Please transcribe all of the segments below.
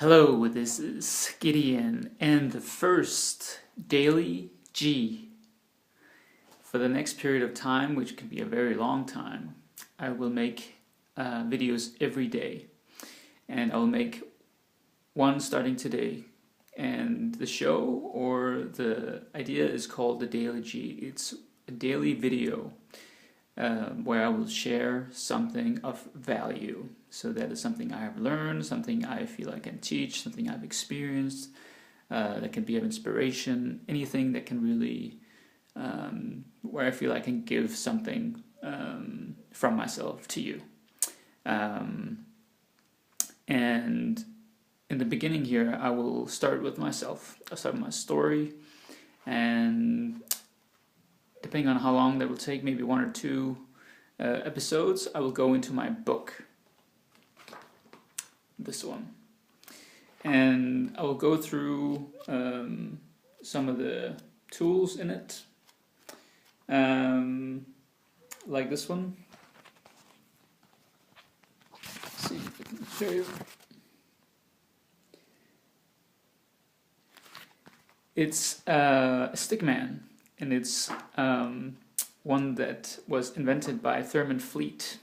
Hello, this is Gideon and the first Daily G. For the next period of time, which could be a very long time, I will make videos every day. And I'll make one starting today. And the show or the idea is called the Daily G. It's a daily video where I will share something of value. So that is something I have learned, something I feel I can teach, something I've experienced, that can be of inspiration, anything that can really, where I feel I can give something from myself to you. And in the beginning here, I will start with myself. I'll start with my story, and depending on how long that will take, maybe one or two episodes, I will go into my book. This one, and I will go through some of the tools in it, like this one. Let's see if I can show you. It's a stickman, and it's one that was invented by Thurman Fleet.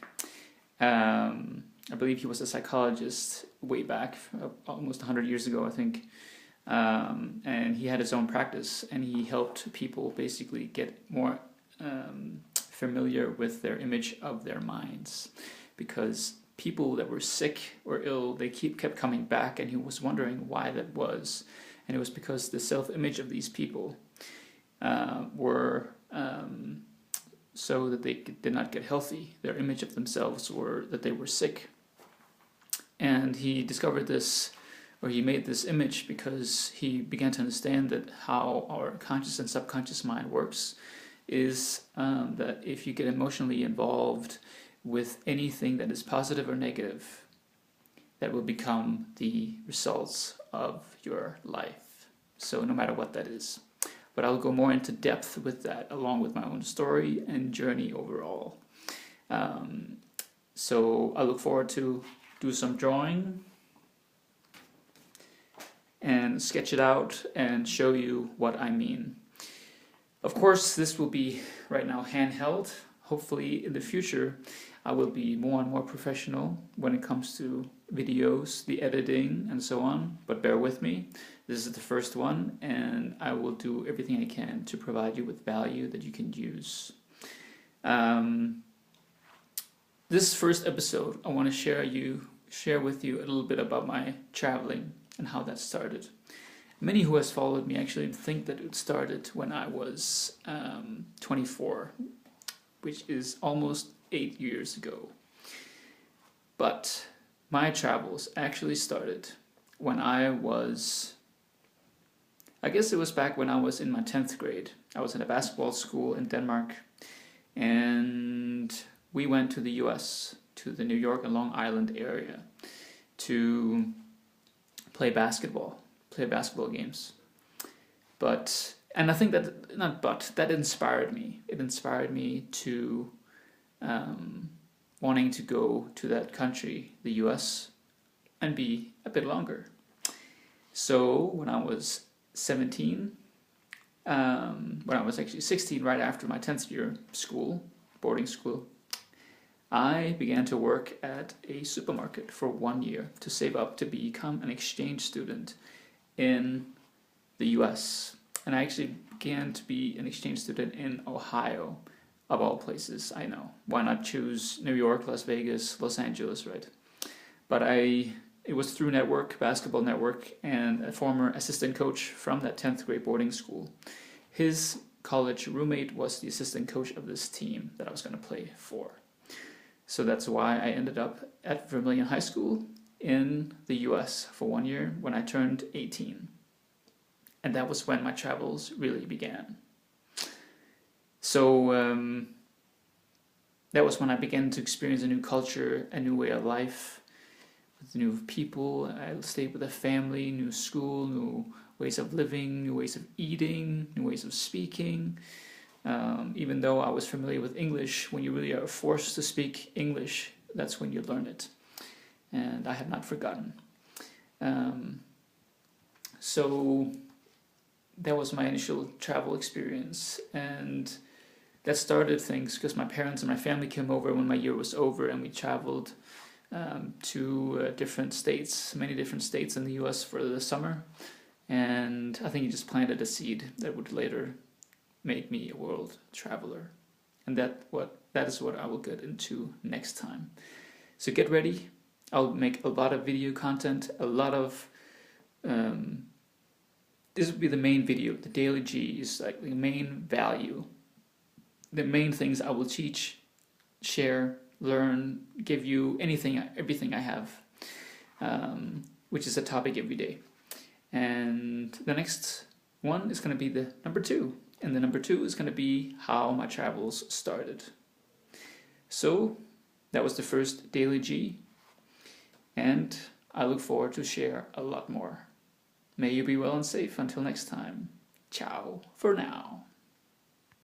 I believe he was a psychologist way back, almost 100 years ago, I think. And he had his own practice, and he helped people basically get more familiar with their image of their minds. Because people that were sick or ill, they kept coming back, and he was wondering why that was. And it was because the self-image of these people were so that they did not get healthy. Their image of themselves were that they were sick. And he discovered this, or he made this image because he began to understand that how our conscious and subconscious mind works is that if you get emotionally involved with anything that is positive or negative, that will become the results of your life. So no matter what that is. But I'll go more into depth with that, along with my own story and journey overall. So I look forward to do some drawing and sketch it out and show you what I mean. Of course, this will be right now handheld. Hopefully in the future I will be more and more professional when it comes to videos, the editing and so on, but bear with me. This is the first one, and I will do everything I can to provide you with value that you can use. This first episode, I want to share with you a little bit about my traveling and how that started. Many who has followed me actually think that it started when I was 24, which is almost 8 years ago. But my travels actually started when I guess it was back when I was in my 10th grade. I was in a basketball school in Denmark, and we went to the US, to the New York and Long Island area, to play basketball games. And I think that inspired me. It inspired me to wanting to go to that country, the US, and be a bit longer. So when I was 17, when I was actually 16, right after my 10th year boarding school, I began to work at a supermarket for 1 year to save up to become an exchange student in the US. And I actually began to be an exchange student in Ohio, of all places. I know. Why not choose New York, Las Vegas, Los Angeles, right? But it was through Basketball Network, and a former assistant coach from that 10th grade boarding school. His college roommate was the assistant coach of this team that I was going to play for. So that's why I ended up at Vermilion High School in the US for 1 year when I turned 18. And that was when my travels really began. So that was when I began to experience a new culture, a new way of life, with new people. I stayed with a family, new school, new ways of living, new ways of eating, new ways of speaking. Even though I was familiar with English, when you really are forced to speak English, that's when you learn it. And I have not forgotten. So that was my initial travel experience, and that started things because my parents and my family came over when my year was over, and we traveled to different states, many different states in the US for the summer. And I think it just planted a seed that would later make me a world traveler. And that is what I will get into next time. So get ready. I'll make a lot of video content, a lot of this will be the main video. The Daily G is like the main value, the main things I will teach, share, learn, give you everything I have, which is a topic every day. And the next one is going to be the number 2. And the number 2 is going to be how my travels started. So that was the first Daily G. And I look forward to share a lot more. May you be well and safe until next time. Ciao for now.